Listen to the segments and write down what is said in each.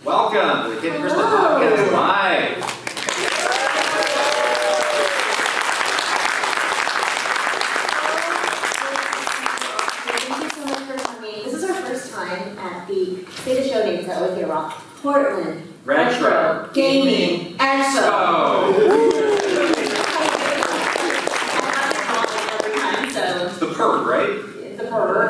Welcome to the Kid and Krysta Podcast Live. Thank you so much for coming. This is our first time at the State of Show Days at Wicked Rock, Portland, Retro Gaming, Expo. It's the perk, right? It's the perk.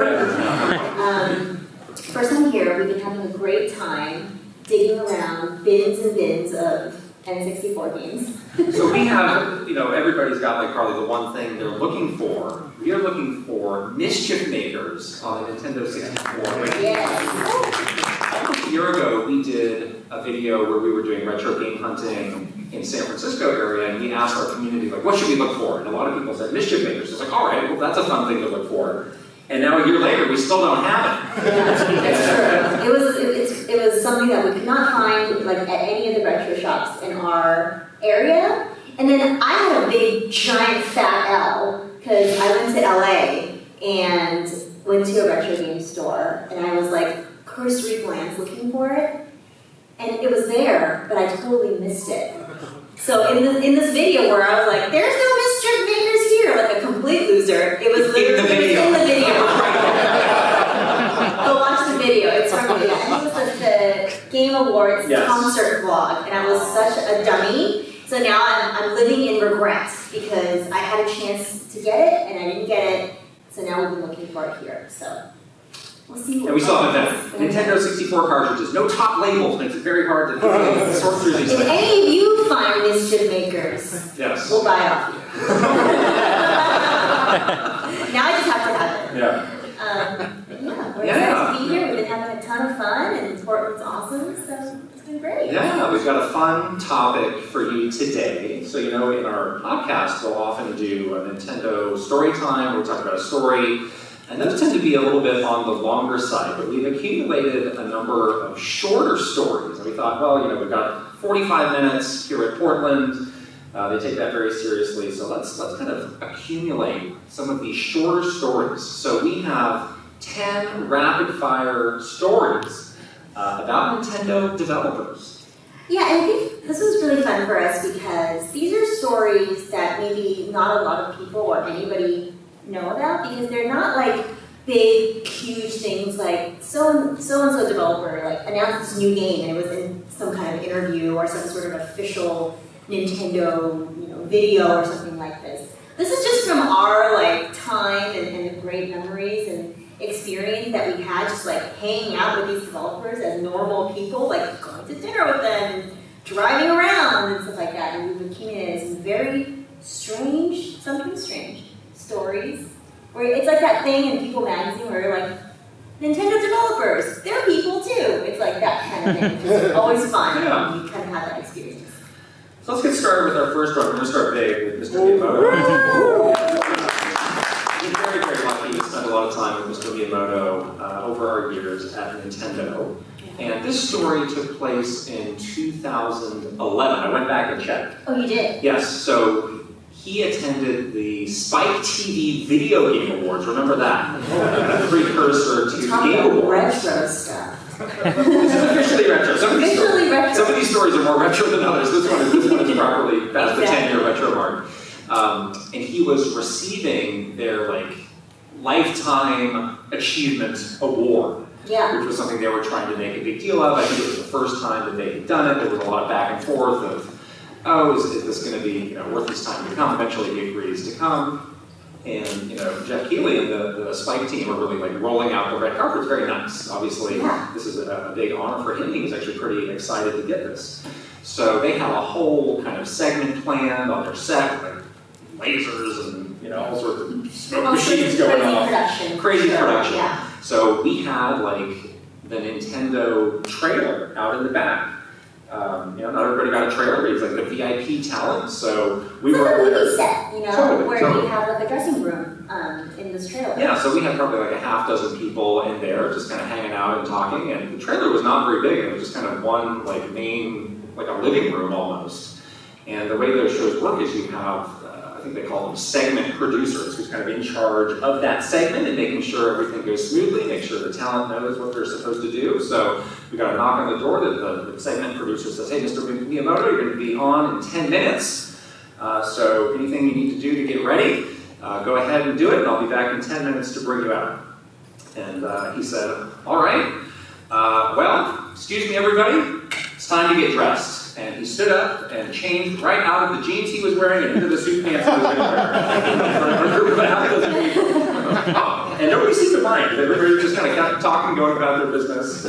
First time here, we've been having a great time digging around bins and bins of N64 games. So we have, everybody's got like probably the one thing they're looking for. We are looking for mischief makers on the Nintendo 64. Yes. Almost a year ago, we did a video where we were doing retro game hunting in San Francisco area, and we asked our community, like, what should we look for? And a lot of people said mischief makers. It's like, all right, well, that's a fun thing to look for. And now a year later, we still don't have it. Yeah, that's true. It was something that we could not find like at any of the retro shops in our area. And then I had a big, giant, fat L because I went to LA and went to a retro game store, and I was like cursory glance looking for it, and it was there, but I totally missed it. So in this video where I was like, there's no mischief makers here, like a complete loser, it was literally in the video. Go watch the video, it's from me. I think it was the Game Awards concert vlog, and I was such a dummy. So now I'm living in regret because I had a chance to get it, and I didn't get it, so now we've been looking for it here, so. We'll see. And we still haven't done it. Nintendo 64 cartridges, no top labels, makes it very hard to sort through these If things. any of you find mischief makers, Yes. we'll buy it off you. Now I just have to have it. Yeah. We're excited to be here. We've been having a ton of fun, and Portland's awesome, so it's been great. Yeah, we've got a fun topic for you today. So, in our podcast, we'll often do a Nintendo story time. We'll talk about a story. And those tend to be a little bit on the longer side, but we've accumulated a number of shorter stories. And we thought, well, we've got 45 minutes here at Portland. They take that very seriously. So let's kind of accumulate some of these shorter stories. So we have 10 rapid-fire stories about Nintendo developers. Yeah, and I think this was really fun for us because these are stories that maybe not a lot of people or anybody know about, because they're not like big, huge things like so-and-so developer like announced this new game and it was in some kind of interview or some sort of official Nintendo video or something like this. This is just from our like time and the great memories and experience that we had just like hanging out with these developers as normal people, like going to dinner with them and driving around and stuff like that. And we've accumulated some very strange, sometimes strange, stories where it's like that thing in People magazine where you're like, Nintendo developers, they're people too. It's like that kind of thing. It's always fun. Yeah. You kind of have that experience. So let's get started with our first one. We're going to start big with Mr. Miyamoto. We're very, very lucky to spend a lot of time with Mr. Miyamoto over our years at Nintendo. And this story took place in 2011. I went back and checked. Oh, you did? Yes, so he attended the Spike TV Video Game Awards. Remember that? A precursor to Talk Game about Awards. retro stuff. This is officially retro. Some of these stories are more retro than others. This one is properly past the 10-year retro mark. And he was receiving their lifetime achievement award. Yeah. Which was something they were trying to make a big deal of. I think it was the first time that they had done it. There was a lot of back and forth of, is this going to be worth his time to come? Eventually he agrees to come. And Jeff Keighley and the Spike team are really rolling out the red carpet. It's very nice. Obviously, This is a big honor for him. He was actually pretty excited to get this. So they have a whole kind of segment planned on their set, like lasers and all sorts of smoke machines going off. Crazy production. Yeah. So we had the Nintendo trailer out in the back. Not everybody got a trailer. It's like the VIP talent. So we were over there. Set, where totally. we have a dressing room in this trailer. Yeah, so we had probably a half dozen people in there just kind of hanging out and talking. And the trailer was not very big. It was just kind of one main, a living room almost. And the way those shows work is you have I think they call them segment producers, who's kind of in charge of that segment and making sure everything goes smoothly, make sure the talent knows what they're supposed to do. So we got a knock on the door that the segment producer says, hey, Mr. Miyamoto, you're going to be on in 10 minutes. So anything you need to do to get ready, go ahead and do it, and I'll be back in 10 minutes to bring you out. And he said, all right, well, excuse me, everybody, it's time to get dressed. And he stood up and changed right out of the jeans he was wearing and into the suit pants he was going to wear. In front of a group of half a dozen people. And nobody seemed to mind. Everybody just kind of kept talking, going about their business. I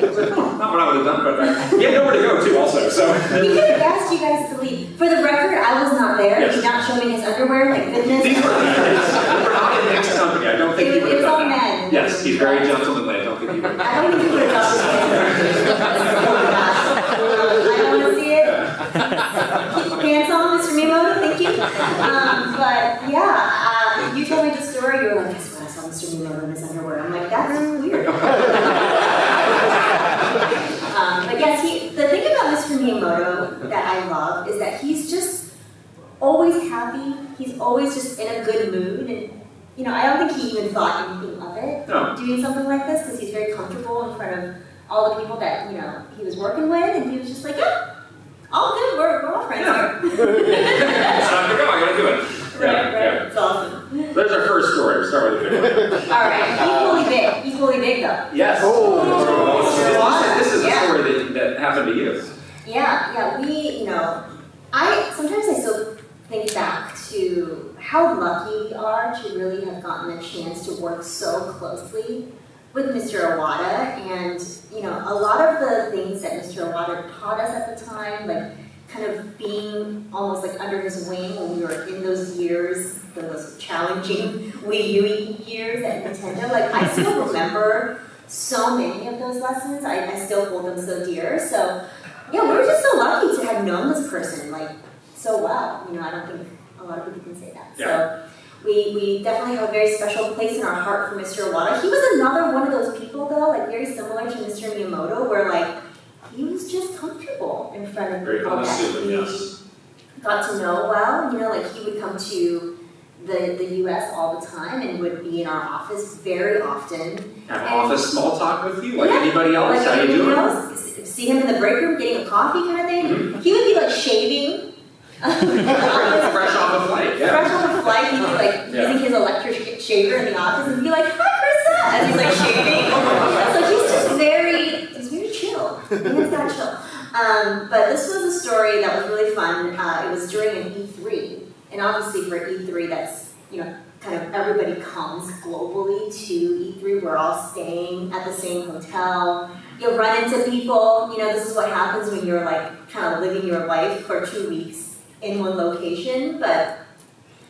was like, oh, not what I would have done, but he had nowhere to go, too, also. So he could have asked you guys to leave. For the record, I was not there. Yes. He did not show me his underwear, like goodness. These were not in mixed company. I don't think he would have It was all done that. men. Yes, he's very gentlemanly. I don't think he would. I don't think he would have done this. Oh my gosh. I don't want to see it. Keep your pants on, Mr. Miyamoto, thank you. But yeah, you told me the story, you were like, guess what, I saw Mr. Miyamoto in his underwear. I'm like, that's weird. But yes, the thing about Mr. Miyamoto that I love is that he's just always happy, he's always just in a good mood, and you know, I don't think he even thought anything of it, doing something like this, because he's very comfortable in front of all the people that, you know, he was working with, and he was just like, yeah, all good, we're all friends here. It's time to go, I gotta do it. Right, it's awesome. There's our first story, we'll start with the big one. All right, equally big though. Yes. This is a story that happened to you. Yeah, we, you know, sometimes I still think back to how lucky we are to really have gotten a chance to work so closely with Mr. Iwata, and you know, a lot of the things that Mr. Iwata taught us at the time, like kind of being almost like under his wing when we were in those years, those challenging Wii U years at Nintendo, like I still remember so many of those lessons. I still hold them so dear. So yeah, we were just so lucky to have known this person like so well. You know, I don't think a lot of people can say that. Yeah. So we definitely have a very special place in our heart for Mr. Iwata. He was another one of those people though, like very similar to Mr. Miyamoto, where like he was just comfortable in front of people that he got to know well. You know, like he would come to the US all the time and would be in our office very often. Have office small talk with you, like anybody else? Like how you doing? See him in the break room getting a coffee kind of thing. He would be like shaving. Fresh off a flight, yeah. Fresh off a flight, he'd be like using his electric shaver in the office and be like, hi Krista, as he's like shaving. So he's just very chill. He's got chill. But this was a story that was really fun. It was during an E3. And obviously for E3, that's, you know, kind of everybody comes globally to E3. We're all staying at the same hotel. You'll run into people. You know, this is what happens when you're like kind of living your life for 2 weeks in one location. But,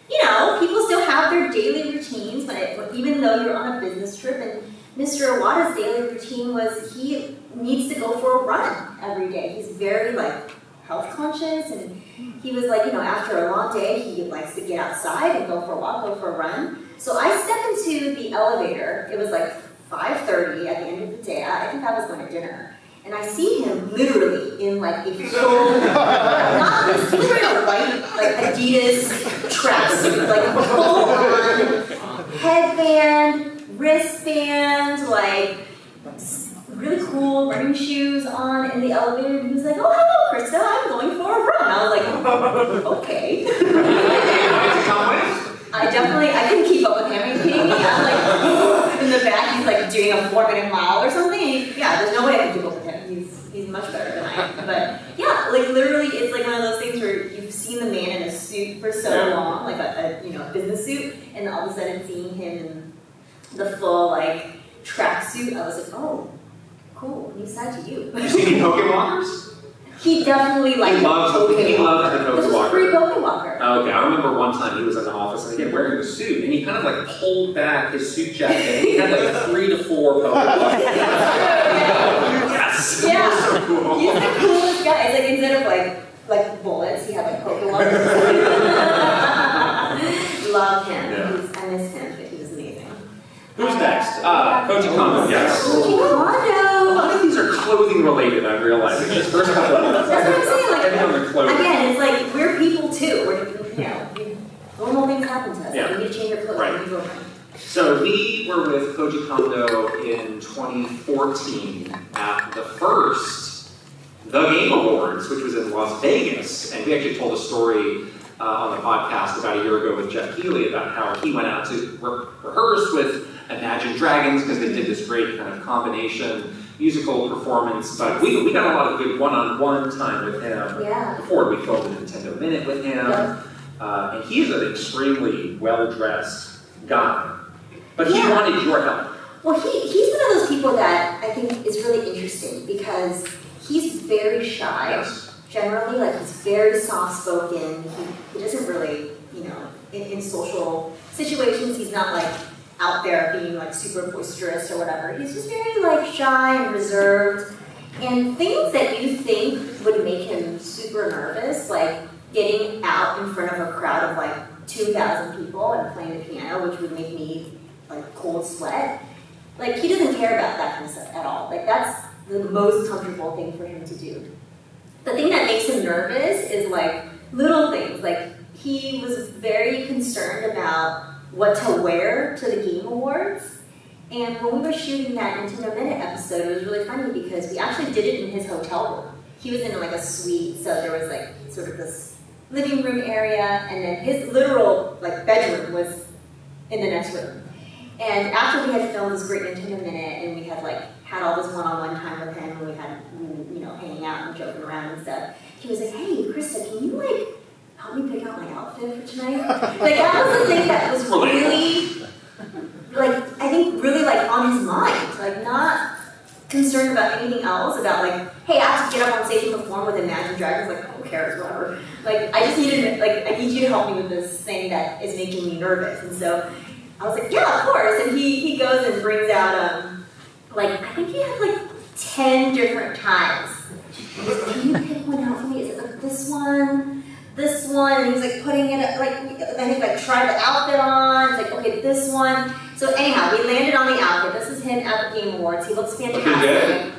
you know, people still have their daily routines, even though you're on a business trip. And Mr. Iwata's daily routine was he needs to go for a run every day. He's very like health conscious, and he was like, you know, after a long day, he likes to get outside and go for a walk, go for a run. So I stepped into the elevator. It was like 5:30 at the end of the day. I think I was going to dinner. And I see him literally in like a full, not this, he was wearing a white, like Adidas tracksuit, like full on headband, wristband, like really cool running shoes on in the elevator. And he was like, oh, hello, Krista, I'm going for a run. I was like, okay. I couldn't keep up with him. Are you kidding me? I'm like, in the back, he's like doing a 4-minute mile or something. There's no way I can keep up with him. He's much better than I am. But yeah, like literally, it's like one of those things where you've seen the man in a suit for so long, like a business suit, and all of a sudden seeing him in the full like track suit, I was like, oh, cool, new side to you. You see any Pokewalkers? He definitely liked He loved the Pokewalker. This was pre-Pokewalker. Okay, I remember one time he was in the office, and again, wearing the suit, and he kind of like pulled back his suit jacket, and he had like 3 to 4 Pokewalkers. Yes! Yeah. So cool. He's the coolest guy. It's like instead of like bullets, he had like Pokewalkers. Love him. Yeah. I miss him, but he was amazing. Who's next? Koji Kondo, yes. Koji Kondo! A lot of these are clothing related, I'm realizing. Just first couple of That's what I'm saying. Like, everyone are clothing. again, it's like we're people too. We really funny. So we were with Koji Kondo in 2014 at the first The Game Awards, which was in Las Vegas. And we actually told a story on the podcast about a year ago with Jeff Keighley about how he went out to rehearse with Imagine Dragons because they did this great kind of combination musical performance. But we got a lot of good one-on-one time with him before we filmed a Nintendo Minute with him. And he's an extremely well-dressed guy. But he wanted your help. Well, he's one of those people that I think is really interesting because he's very shy. Yes. Generally, like he's very soft-spoken. He doesn't really, in social situations, he's not like out there being like super boisterous or whatever. He's just very like shy and reserved. And things that you think would make him super nervous, like getting out in front of a crowd of like 2,000 people and playing the piano, which would make me like cold sweat. Like he doesn't care about that kind of stuff at all. Like that's the most comfortable thing for him to do. The thing that makes him nervous is like little things. Like he was very concerned about what to wear to the Game Awards. And when we were shooting that Nintendo Minute episode, it was really funny because we actually did it in his hotel room. He was in like a suite, so there was like sort of this living room area, and then his literal like bedroom was in the next room. And after we had filmed this great Nintendo Minute, and we had like had all this one-on-one time with him, and we had hanging out and joking around and stuff, he was like, "Hey, Krysta, can you like help me pick out my outfit for tonight?" Like that was the thing that was really, like I think really like on his mind, like not concerned about anything else, about like, hey, I have to get up on stage and perform with Imagine Dragons, like who cares, whatever. Like I just needed, like I need you to help me with this thing that is making me nervous. And so I was like, yeah, of course. And he goes and brings out like I think he had like 10 different ties. He was like, can you pick one out for me? Is it like this one? This one? And he was like putting it like I think like try the outfit on. It's like, okay, this one. So anyhow, we landed on the outfit. This is him at the Game Awards. He looks fantastic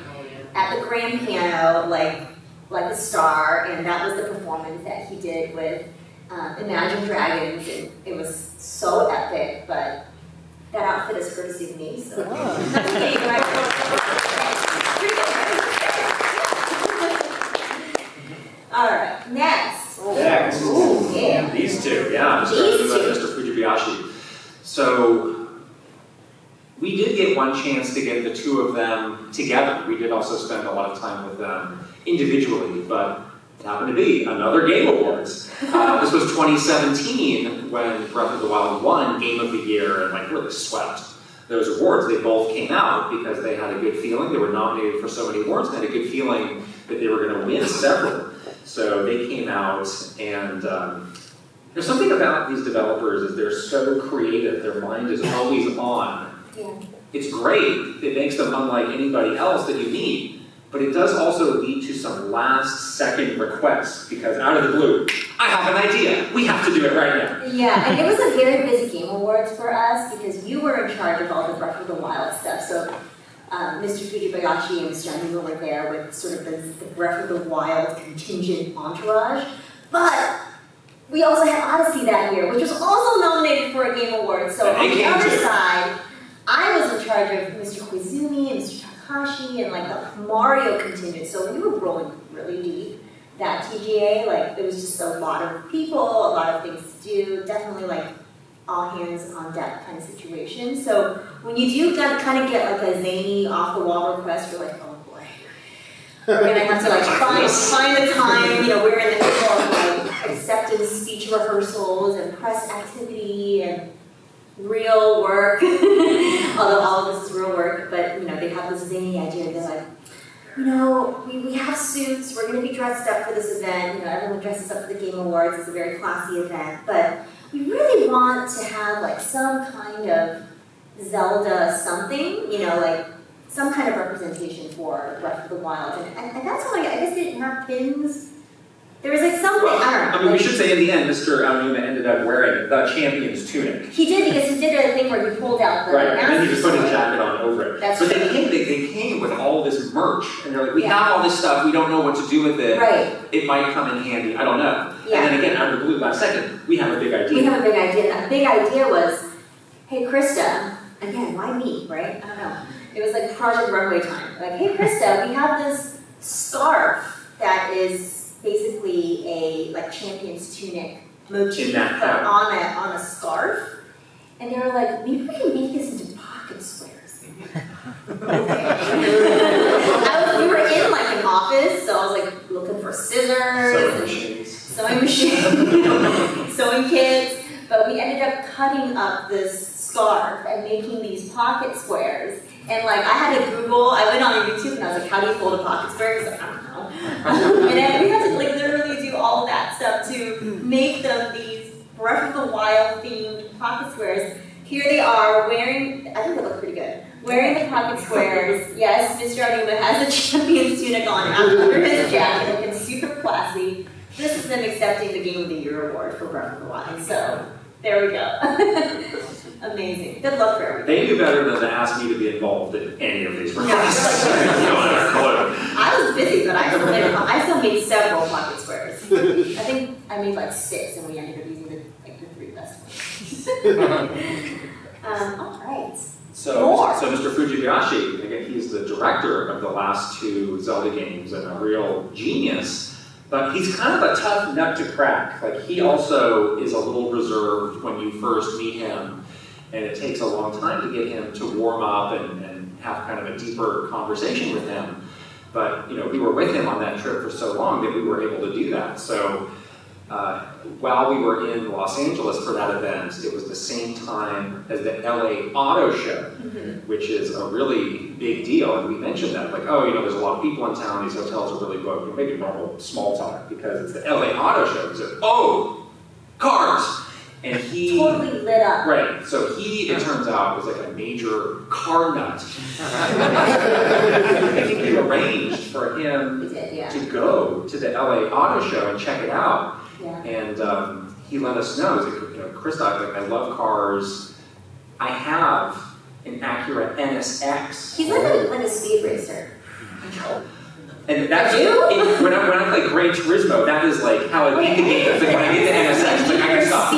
at the grand piano, like a star. And that was the performance that he did with Imagine Dragons. And it was so epic, but that outfit is courtesy of me. So that's okay. All right, next. Ooh, yeah. These two, Mr. Fujibayashi. So we did get one chance to get the two of them together. We did also spend a lot of time with them individually, but it happened to be another Game Awards. This was 2017 when Breath of the Wild won Game of the Year and like really swept those awards. They both came out because they had a good feeling. They were nominated for so many awards and had a good feeling that they were going to win several. So they came out, and there's something about these developers is they're so creative. Their mind is always on. Yeah. It's great. It makes them unlike anybody else that you meet. But it does also lead to some last-second requests, because out of the blue, I have an idea. We have to do it right now. Yeah, and it was a very busy Game Awards for us, because you were in charge of all the Breath of the Wild stuff. So Mr. Fujibayashi and Mr. Yamamoto were there with sort of the Breath of the Wild contingent entourage. But we also had Odyssey that year, which was also nominated for a Game Award. So on the other side, I was in charge of Mr. Koizumi and Mr. Takahashi and like the Mario contingent. So we were rolling really deep. That TGA, like there was just a lot of people, a lot of things to do. Definitely like all hands on deck kind of situation. So when you do kind of get like a zany off the wall request, you're like, oh boy, we're gonna have to like find the time. We're in the middle of like acceptance speech rehearsals and press activity and real work. Although all of this is real work, but they have this zany idea. They're like, we have suits. We're going to be dressed up for this event. Everyone dresses up for the Game Awards. It's a very classy event, but we really want to have like some kind of Zelda something, like some kind of representation for Breath of the Wild. And that's why I guess they didn't have pins. There was like something, I don't know. We should say in the end, Mr. Aonuma ended up wearing the champion's tunic. He did, because he did a thing where he pulled out the and then he just put his jacket on over it. That's but true. They came with all this merch, and they're like, we have all this stuff, we don't know what to do with it. Right. It might come in handy, I don't know. Yeah. And then again, out of the blue last second, we have a big idea. We have a big idea. That big idea was, hey Krysta, again, why me, right? I don't know. It was like Project Runway time. Like, hey Krysta, we have this scarf that is basically a like champion's tunic motif on a scarf. And they were like, maybe we can make this into pocket squares. Okay. We were in like an office, so I was like looking for scissors, sewing machines, sewing kits, but we ended up cutting up this scarf and making these pocket squares. And like I had to Google, I went on YouTube and I was like, how do you fold a pocket square? Because like, I don't know. And then we had to like literally do all of that stuff to make them these Breath of the Wild themed pocket squares. Here they are wearing, I think they look pretty good, wearing the pocket squares. Yes, Mr. Anuma has a champion's tunic on under his jacket, looking super classy. This is them accepting the Game of the Year award for Breath of the Wild. So there we go. Amazing. Good luck for everything. They knew better than to ask me to be involved in any of these requests. I was busy, but I still made several pocket squares. I think I made like 6, and we ended up using the 3 best ones. All right. So Mr. Fujibayashi, again, he's the director of the last 2 Zelda games and a real genius. But he's kind of a tough nut to crack. Like he also is a little reserved when you first meet him. And it takes a long time to get him to warm up and have kind of a deeper conversation with him. But you know, we were with him on that trip for so long that we were able to do that. So while we were in Los Angeles for that event, it was the same time as the LA Auto Show, which is a really big deal. And we mentioned that, like, oh, you know, there's a lot of people in town, these hotels are really booked. You maybe normal small talk because it's the LA Auto Show. He said, oh, cars! And he totally lit up. Right. So he, it turns out, was like a major car nut. I think we arranged for him to go to the LA Auto Show and check it out. Yeah. And he let us know. He's like, you know, Krysta, like, I love cars. I have an Acura NSX. He's like a speed racer. I know. And that's when I play Gran Turismo, that is like how I beat the game. It's like when I get the NSX, it's like I can stop.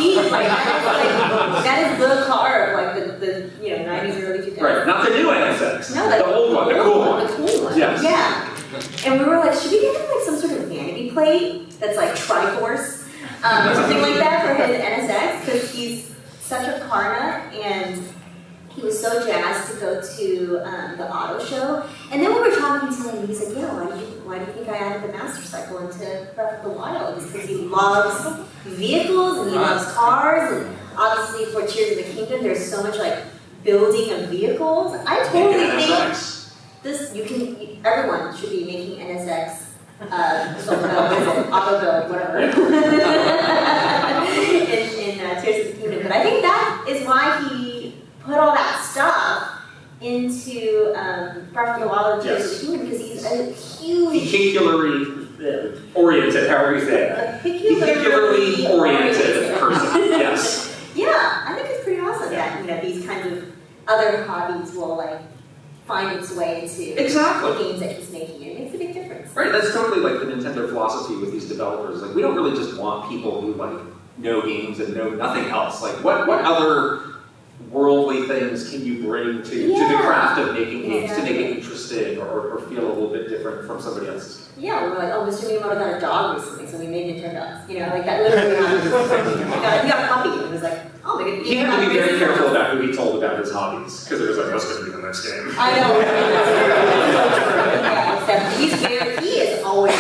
That is the car of like the 90s, early 2000s. Right, not the new NSX. No, the old one, the cool one. The cool one. Yes. Yeah. And we were like, should we get him like some sort of vanity plate that's like Triforce, or something like that for his NSX? Because he's such a car nut and he was so jazzed to go to the auto show. And then we were talking to him, and he's like, yeah, why do you think I added the Master Cycle into Breath of the Wild? It's because he loves vehicles, and he loves cars, and obviously for Tears of the Kingdom, there's so much like building of vehicles. I totally think everyone should be making NSX, auto build, whatever, in Tears of the Kingdom. But I think that is why he put all that stuff into Breath of the Wild and Tears of the Kingdom, because he's a huge... Vehicularly oriented, however you say it. Vehicularly oriented person, yes. Yeah, I think it's pretty awesome that these kinds of other hobbies will like find its way into the games that he's making. It makes a big difference. Right, that's totally like the Nintendo philosophy with these developers. Like, we don't really just want people who like know games and know nothing else. Like, what other worldly things can you bring to the craft of making games to make it interesting or feel a little bit different from somebody else's? Yeah, we were like, oh, Mr. Miyamoto got a dog recently, so we made Nintendogs. Like that literally happened. He got a puppy, and it was like, oh my goodness. He had to be very careful about who he told about his hobbies, because it was like, what's going to be the next game? I know. He is always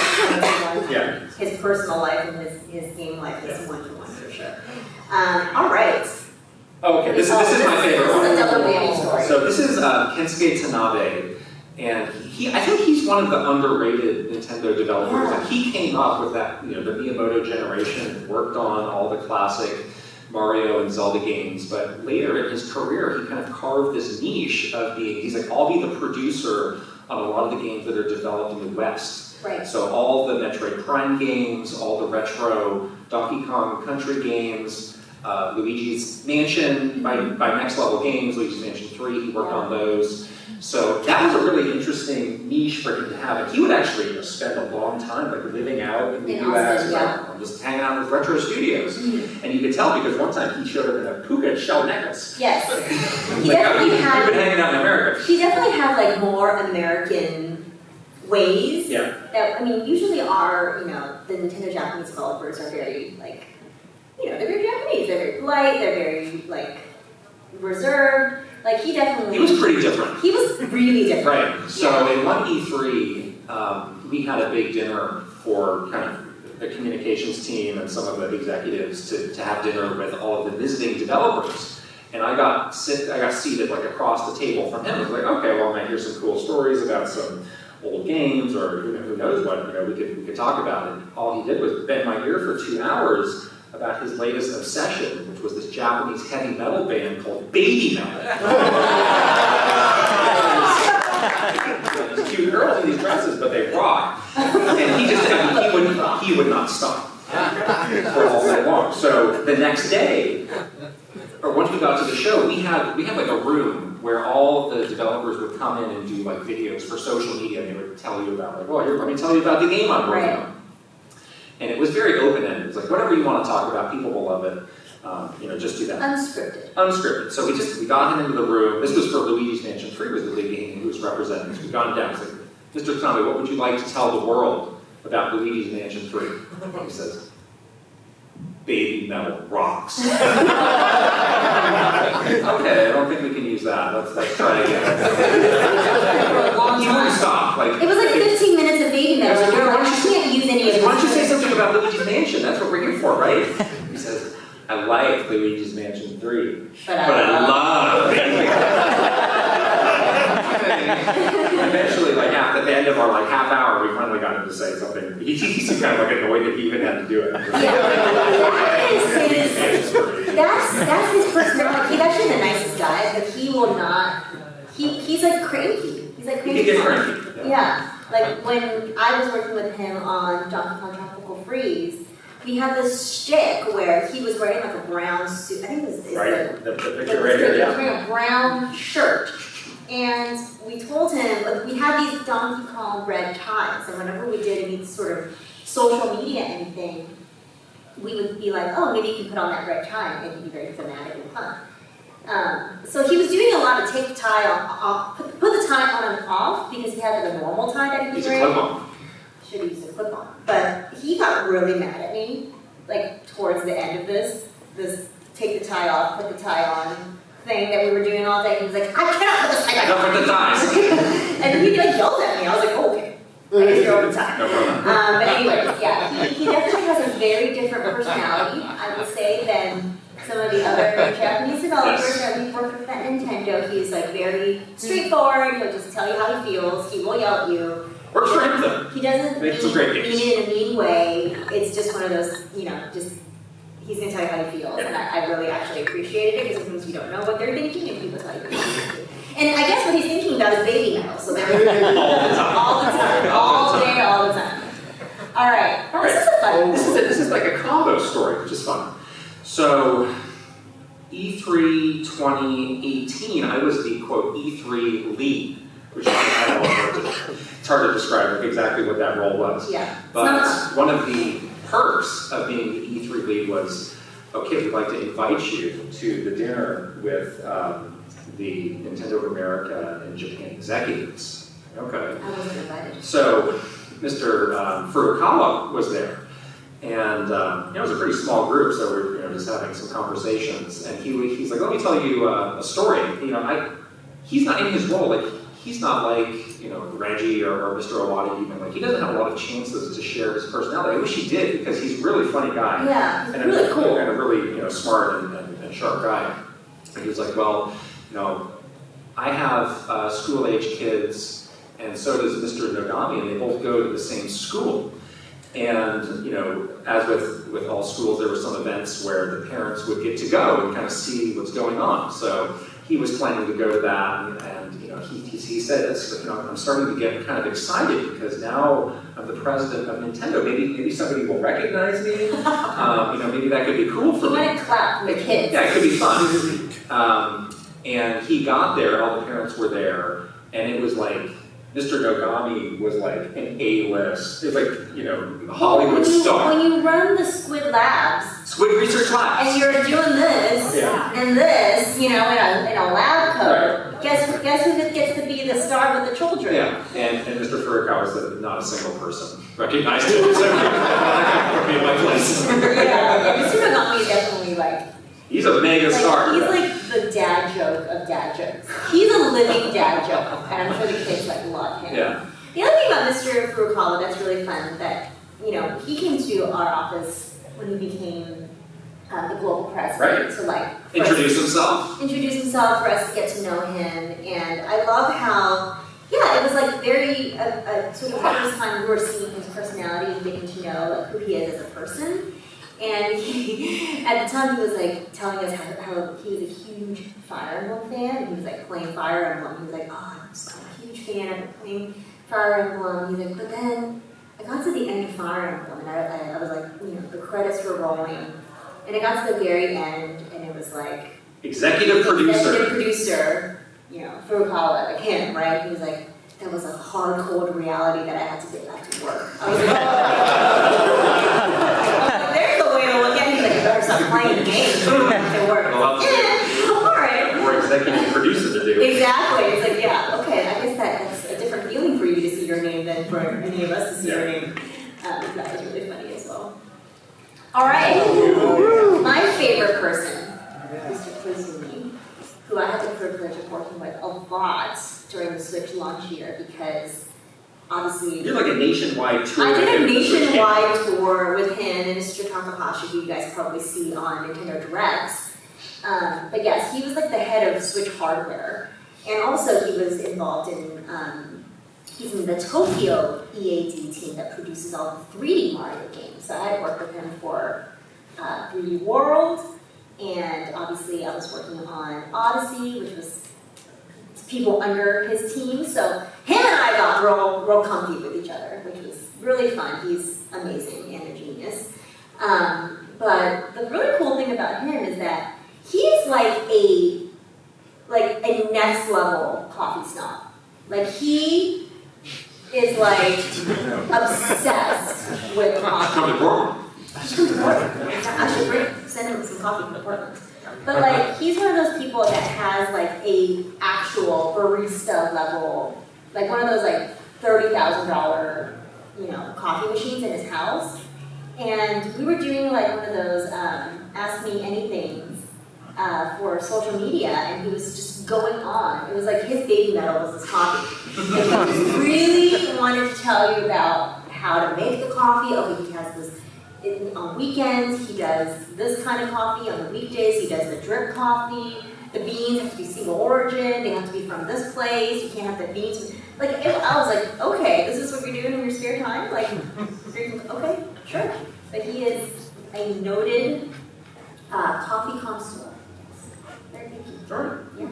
his personal life and his game life is one-to-one for sure. All right. Okay, this is my favorite one. This is a double whammy story. So this is Kensuke Tanabe, and I think he's one of the underrated Nintendo developers. And he came up with that, the Miyamoto generation, worked on all the classic Mario and Zelda games, but later in his career, he kind of carved this niche of he's like, I'll be the producer on a lot of the games that are developed in the West. Right. So all the Metroid Prime games, all the retro Donkey Kong Country games, Luigi's Mansion by Next Level Games, Luigi's Mansion 3, he worked on those. So that was a really interesting niche niche for him to have. And he would actually spend a long time like living out in the US, just hanging out with retro studios. And you could tell because one time he showed up in a puka shell necklace. Yes. He like, definitely had. You've been hanging out in America. He definitely had like more American ways. Yeah. That, I mean, usually our, the Nintendo Japanese developers are very like, they're very Japanese. They're very polite. They're very like reserved. Like he definitely. He was pretty different. He was really different. Right. So in one E3, we had a big dinner for kind of the communications team and some of the executives to have dinner with all of the visiting developers. And I got seated like across the table from him. I was like, okay, well, I might hear some cool stories about some old games or who knows what we could talk about. And all he did was bend my ear for 2 hours about his latest obsession, which was this Japanese heavy metal band called Baby Metal. These cute girls in these dresses, but they rock. And he would not stop for all night long. So the next day, or once we got to the show, we had like a room where all the developers would come in and do like videos for social media. And they would tell you about like, well, here, let me tell you about the game I'm working on. And it was very open-ended. It was like, whatever you want to talk about, people will love it. Just do that. Unscripted. So we got him into the room. This was for Luigi's Mansion 3 was the big game he was representing. So we got him down. He's like, Mr. Konami, what would you like to tell the world about Luigi's Mansion 3? He says, Baby Metal rocks. Okay, I don't think we can use that. Let's try again. He wouldn't stop. It was like 15 minutes of Baby Metal. I can't use any of this. Why don't you say something about Luigi's Mansion? That's what we're here for, right? He says, I like Luigi's Mansion 3, but I love Baby Eventually, like at the end of our half hour, we finally got him to say something. He seemed kind of like annoyed that he even had to do it. That's his personality. He's actually the nicest guy, but he will not. He's like cranky. He's like cranky. He gets cranky. Yeah. Like when I was working with him on Donkey Kong Tropical Freeze, we had this shtick where he was wearing like a brown suit. I think it was the picture right here. He was wearing a brown shirt. And we told him, we had these Donkey Kong red ties, and whenever we did any sort of social media anything, we would be like, oh, maybe you can put on that red tie, and it would be very thematic and fun. So he was doing a lot of take the tie off, put the tie on and off, because he had like a normal tie that he was wearing. Should have used a clip-on. But he got really mad at me, like towards the end of this take the tie off, put the tie on thing that we were doing all day. He was like, I cannot put the tie back on. Don't put the ties. And he yelled at me. I was like, oh, okay. I guess you're over the time. No problem. But anyways, yeah, he definitely has a very different personality, I would say, than some of the other Japanese developers that we've worked with at Nintendo. He's like very straightforward. He'll just tell you how he feels. He will yell at you. Works for him though. He doesn't mean it in a mean way. It's just one of those, he's going to tell you how he feels. And I really actually appreciated it because sometimes you don't know what they're thinking and people tell you what they're thinking. And I guess what he's thinking about is Baby Metal. So they're all the time. All day, all the time. All right. This is a fun one. This is like a combo story, which is fun. So, E3 2018, I was the, quote, E3 lead, which I don't know, it's hard to describe exactly what that role was. Yeah. But one of the perks of being the E3 lead was, okay, we'd like to invite you to the dinner with the Nintendo of America and Japan executives. Okay. I wasn't invited. So, Mr. Furukawa was there. And it was a pretty small group, so we're just having some conversations. And he's like, let me tell you a story. He's not in his role. He's not like Reggie or Mr. Owada even. He doesn't have a lot of chances to share his personality. I wish he did because he's a really funny guy. Yeah, and really cool. And a really smart and sharp guy. And he was like, well, I have school-age kids, and so does Mr. Nogami, and they both go to the same school. And, as with all schools, there were some events where the parents would get to go and kind of see what's going on. So he was planning to go to that, and he said this, I'm starting to get kind of excited because now I'm the president of Nintendo. Maybe somebody will recognize me. Maybe that could be cool for me. You want to clap for the kids. Yeah, it could be fun. And he got there, all the parents were there, and it was like Mr. Nogami was like an A-list. It was like, you know, Hollywood star. When you run the Squid Labs, Squid Research Labs. and you're doing this and this, you know, in a lab coat, Right. guess who gets to be the star with the children? Yeah, and Mr. Furukawa said not a single person recognized him. So that would be my place. Yeah, Mr. Nogami is definitely like, He's a mega star. he's like the dad joke of dad jokes. He's a living dad joke, and I'm sure the kids like love him. Yeah. The other thing about Mr. Furukawa that's really fun that, you know, he came to our office when he became the global president to like Introduce himself. Introduce himself for us to get to know him, and I love how, yeah, it was like very sort of the first time we were seeing his personality and getting to know like who he is as a person. And he, at the time, he was like telling us how he was a huge Fire Emblem fan. And he was like playing Fire Emblem. He was like, oh, I'm just a huge fan. I've been playing Fire Emblem. He's like, but then I got to the end of Fire Emblem, and I was like, you know, the credits were rolling, and I got to the very end, and it was like Executive producer, you know, Furukawa, like him, right? He was like, that was a hard, cold reality that I had to get back to work. I was like, oh. There's a way to look at it. He's like, you better stop playing games. It works. Well, all right. more executive producer to do. Exactly. It's like, yeah, okay, I guess that's a different feeling for you to see your name than for any of us to see your name. That was really funny as well. All right. My favorite person, Mr. Kuzumi, who I had the privilege of working with a lot during the Switch launch year because obviously You're like a nationwide tour. I did a nationwide tour with him and Mr. Takahashi, who you guys probably see on Nintendo Directs. But yes, he was like the head of Switch hardware, and also he was involved in he's in the Tokyo EAD team that produces all the 3D Mario games. So I had worked with him for 3D World, and obviously I was working on Odyssey, which was people under his team. So him and I got real comfy with each other, which was really fun. He's amazing and a genius. But the really cool thing about him is that he's like a next level coffee snob. Like he is like obsessed with coffee. Come to Portland. I should send him some coffee from Portland. But like he's one of those people that has like a actual barista level, like one of those like $30,000, you know, coffee machines in his house. And we were doing like one of those Ask Me Anythings for social media, and he was just going on. It was like his baby metal was his coffee. And he just really wanted to tell you about how to make the coffee. Okay, he has this. On weekends, he does this kind of coffee. On the weekdays, he does the drip coffee. The beans have to be single origin. They have to be from this place. You can't have the beans. Like, I was like, okay, this is what you're doing in your spare time? Like, okay, sure. But he is a noted coffee connoisseur. Very picky. Sure. Yeah.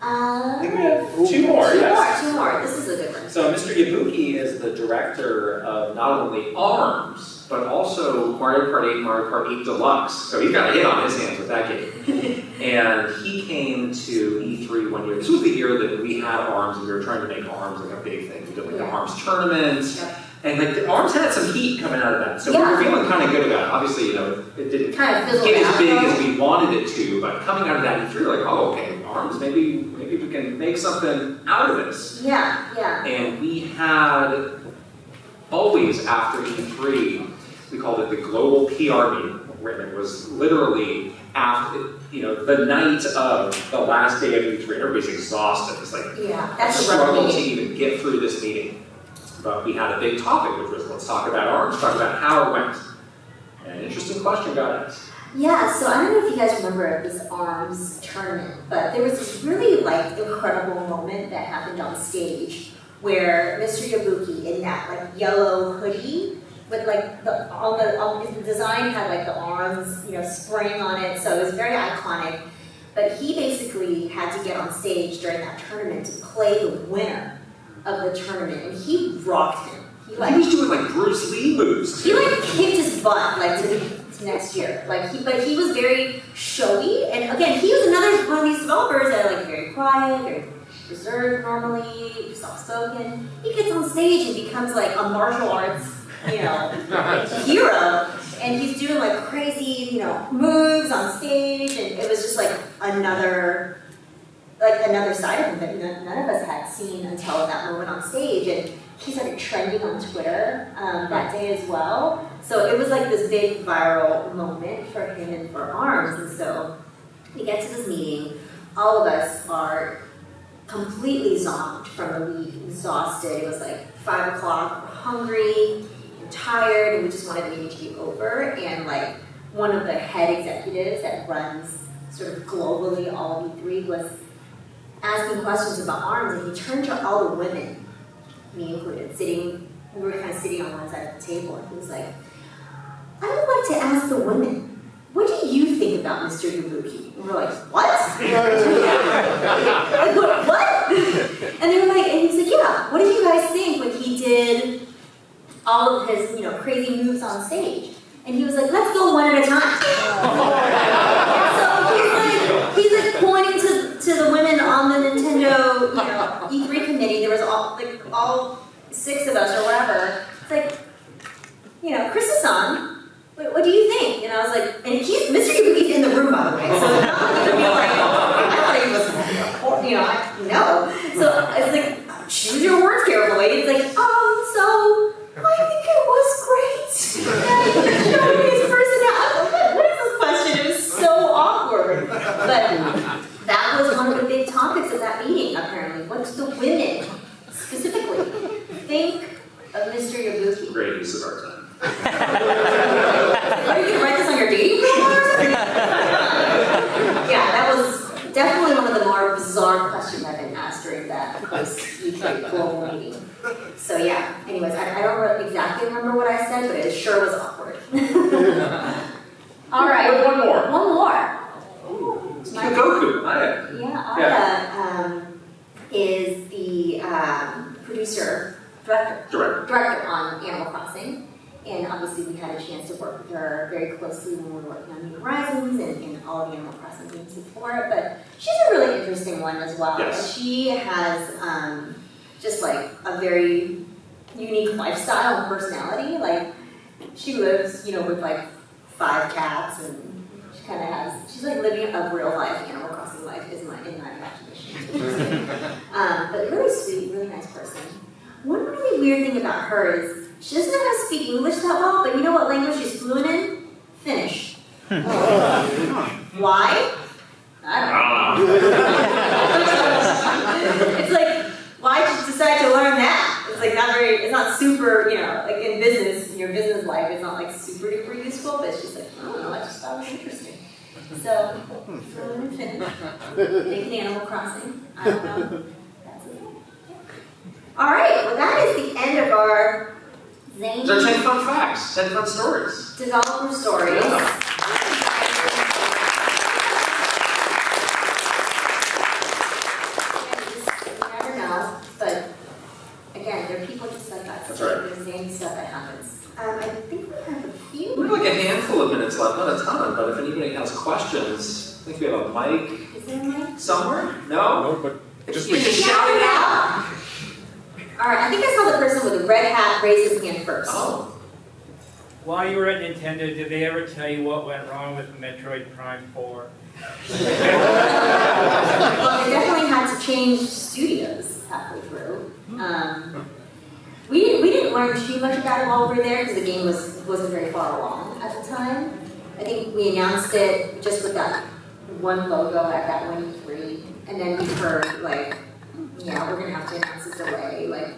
I think we have two more, yes. Two more. This is a good one. So Mr. Yabuki is the director of not only ARMS, but also Mario Kart 8 and Mario Kart 8 Deluxe. So he's got a hit on his hands with that game. And he came to E3 one year. This was the year that we had ARMS, and we were trying to make ARMS like a big thing. We did like the ARMS tournament. Yep. And like the ARMS had some heat coming out of that. So we were feeling kind of good about it. Obviously, you know, it didn't kind of get as big as we wanted it to, but coming out of that E3, like, oh, okay, ARMS, maybe we can make something out of this. Yeah, yeah. And we had always after E3, we called it the global PR meeting, where it was literally after, you know, the night of the last day of E3, everybody's exhausted. It's like that's a struggle to even get through this meeting. But we had a big topic, which was let's talk about ARMS, talk about how it went. And an interesting question got asked. Yeah, so I don't know if you guys remember this ARMS tournament, but there was this really like incredible moment that happened on stage where Mr. Yabuki in that like yellow hoodie with like the design had like the arms, you know, spraying on it, so it was very iconic. But he basically had to get on stage during that tournament to play the winner of the tournament, and he rocked him. He was doing like Bruce Lee moves. He like kicked his butt like to next year. But he was very showy, and again, he was another one of these developers that are like very quiet, very reserved normally, soft-spoken. He gets on stage and becomes like a martial arts, hero. And he's doing like crazy, moves on stage, and it was just like another side of him that none of us had seen until that moment on stage. And he started trending on Twitter that day as well. So it was like this big viral moment for him and for ARMS. And so we get to this meeting. All of us are completely zonked from the week, exhausted. It was like 5 o'clock, we're hungry, we're tired, and we just wanted the meeting to be over. And like one of the head executives that runs sort of globally all of E3 was asking questions about ARMS, and he turned to all the women, me included, we were kind of sitting on one side of the table, and he was like, I would like to ask the women, what do you think about Mr. Yabuki? And we're like, what? Like, what? And they were like, and he was like, yeah, what did you guys think when he did all of his, crazy moves on stage? And he was like, let's go one at a time. So he's like pointing to the women on the Nintendo, E3 committee. There was all 6 of us or whatever. It's like, Krysta-san, what do you think? And I was like, and Mr. Yabuki's in the room, by the way, so it's not like you can be like, I thought he was, no. So it's like, choose your words carefully. It's like, so I think it was great. And showed me his personality. What is this question? It was so awkward. But that was one of the big topics of that meeting, apparently. What do the women, specifically, think of Mr. Yabuki? Great use of our time. Are you going to write this on your dating profile? Yeah, that was definitely one of the more bizarre questions I've been asked during that UK global meeting. So yeah, anyways, I don't exactly remember what I said, but it sure was awkward. All right. One more. One more. Goku. Aya is the director on Animal Crossing. And obviously we had a chance to work with her very closely when we were working on New Horizons and all the Animal Crossing games before. But she's a really interesting one as well. Yes. She has just like a very unique lifestyle and personality. Like she lives, with like 5 cats, and she kind of has, she's like living a real life Animal Crossing life in my imagination. But really sweet, really nice person. One really weird thing about her is she doesn't know how to speak English that well, but you know what language she's fluent in? Finnish. Why? I don't know. It's like, why did you decide to learn that? It's like it's not super, like in business, in your business life, it's not like super duper useful, but it's just like, I don't know, I just thought it was interesting. So, fluent in Finnish, making Animal Crossing, I don't know. That's it. All right, well that is the end of our Zane. Those are 10 fun facts, 10 fun stories. Developer stories. Yeah. You never know, but again, there are people just like us. That's right. There's Zane stuff that happens. I think we have a few. We have like a handful of minutes left, not a ton, but if anybody has questions, I think we have a mic. Is there a mic? Somewhere? No? No, but just You can shout it out. All right, I think I saw the person with the red hat raise his hand first. Oh. While you were at Nintendo, did they ever tell you what went wrong with Metroid Prime 4? Well, they definitely had to change studios halfway through. We didn't learn too much about it while we were there because the game wasn't very far along at the time. I think we announced it just with that one logo at that one E3, and then we heard like, yeah, we're gonna have to announce a delay. Like,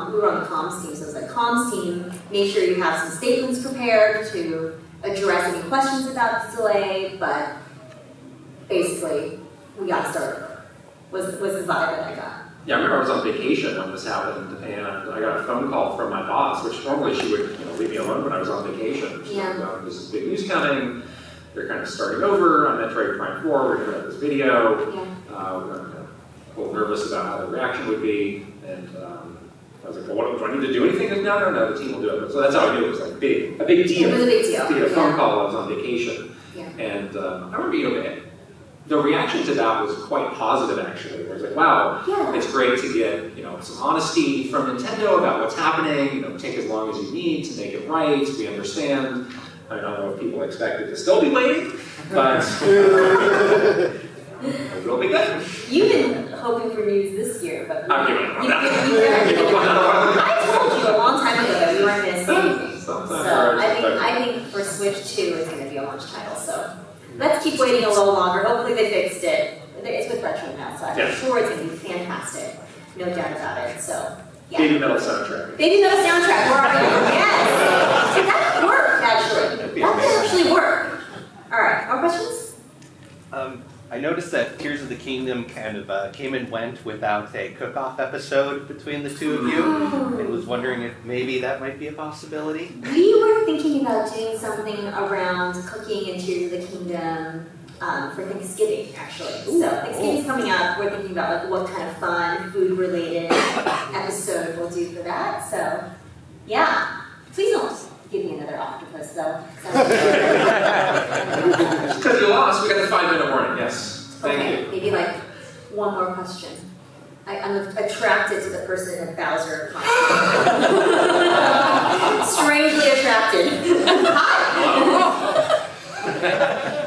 we were on the comms team, so it was like, comms team, make sure you have some statements prepared to address any questions about the delay, but basically, we got started. Was the vibe that I got. Yeah, I remember I was on vacation when this happened, and I got a phone call from my boss, which normally she would leave me alone when I was on vacation. She's Yeah. like, this is big news coming. They're kind of starting over on Metroid Prime 4. We're going to have this video. Yeah. We're a little nervous about how the reaction would be, and I was like, well, what, do I need to do anything? No, the team will do it. So that's how I knew it was like a big deal. It was a big deal. To get a phone call while I was on vacation. Yeah. And I remember being okay. the reaction to that was quite positive, actually. It was like, wow, Yeah. it's great to get, some honesty from Nintendo about what's happening. Take as long as you need to make it right. We understand. I don't know if people expected to still be waiting, but it'll be good. You've been hoping for news this year, but I'm giving up on that. I told you a long time ago that we weren't going to say anything. So Sometimes I think for Switch 2, it's going to be a launch title. So let's keep waiting a little longer. Hopefully they fixed it. It's with Retro now, so I'm sure it's going to be fantastic. No doubt about it. So yeah. Baby Metal soundtrack. Baby Metal soundtrack. Where are you? Yes. See, that could work actually. That could actually work. All right. More questions? I noticed that Tears of the Kingdom kind of came and went without a cook-off episode between the two of you. I was wondering if maybe that might be a possibility. We were thinking about doing something around cooking in Tears of the Kingdom for Thanksgiving, actually. So Thanksgiving's coming up. We're thinking about what kind of fun, food-related episode we'll do for that. So, yeah. Please don't give me another octopus, though. Because you lost, we got the 5-minute warning, yes. Thank you. Maybe one more question. I'm attracted to the person in the Bowser costume. Strangely attracted.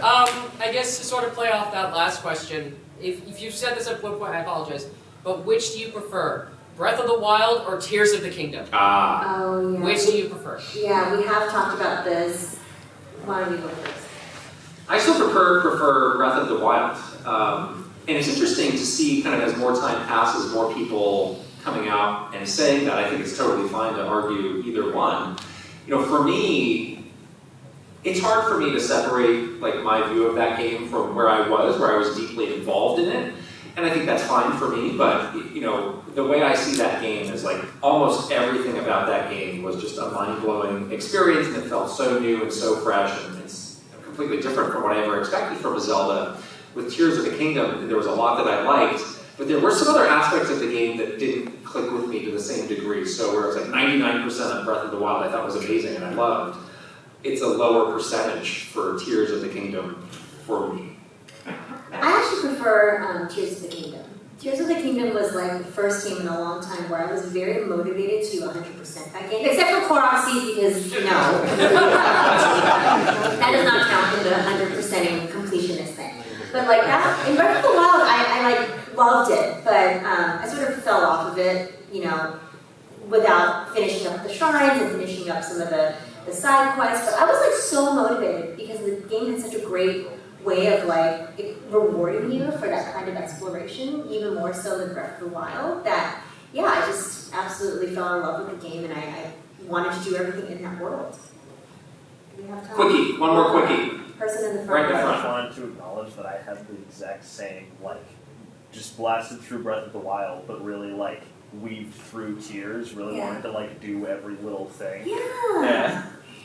Hi! I guess to sort of play off that last question, if you've said this at one point, I apologize, but which do you prefer? Breath of the Wild or Tears of the Kingdom? Oh, yeah. Which do you prefer? Yeah, we have talked about this. Why don't you go first? I still prefer Breath of the Wild. And it's interesting to see kind of as more time passes, more people coming out and saying that. I think it's totally fine to argue either one. For me, it's hard for me to separate my view of that game from where I was deeply involved in it. And I think that's fine for me, but the way I see that game is almost everything about that game was just a mind-blowing experience, and it felt so new and so fresh, and it's completely different from what I ever expected from a Zelda. With Tears of the Kingdom, there was a lot that I liked, but there were some other aspects of the game that didn't click with me to the same degree. So where it's 99% of Breath of the Wild I thought was amazing and I loved, it's a lower percentage for Tears of the Kingdom for me. I actually prefer Tears of the Kingdom. Tears of the Kingdom was the first game in a long time where I was very motivated to 100% that game, except for Cloroxes because, that does not count in the 100%ing completionist thing. But that, in Breath of the Wild, I loved it, but I sort of fell off of it, without finishing up the shrines and finishing up some of the side quests. But I was so motivated because the game had such a great way of rewarding you for that kind of exploration, even more so than Breath of the Wild, that I just absolutely fell in love with the game and I wanted to do everything in that world. Do we have time? Quickie, one more quickie. Person in the Right front. in I front. just wanted to acknowledge that I had the exact same, just blasted through Breath of the Wild, but really, weaved through Tears, really Yeah. wanted to, do every little thing. Yeah.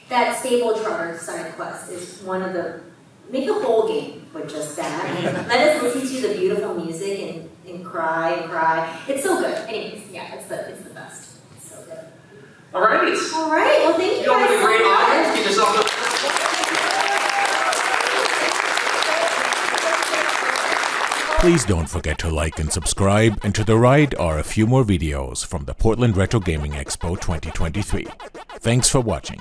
That Stable Trotter side quest is one of the. Make the whole game with just that. And let us listen to the beautiful music and cry and cry. It's so good. Anyways, it's the best. It's so good. All right. All right. Well, thank you You all guys did a so great much. audience. Give yourself a... Please don't forget to like and subscribe, and to the right are a few more videos from the Portland Retro Gaming Expo 2023. Thanks for watching.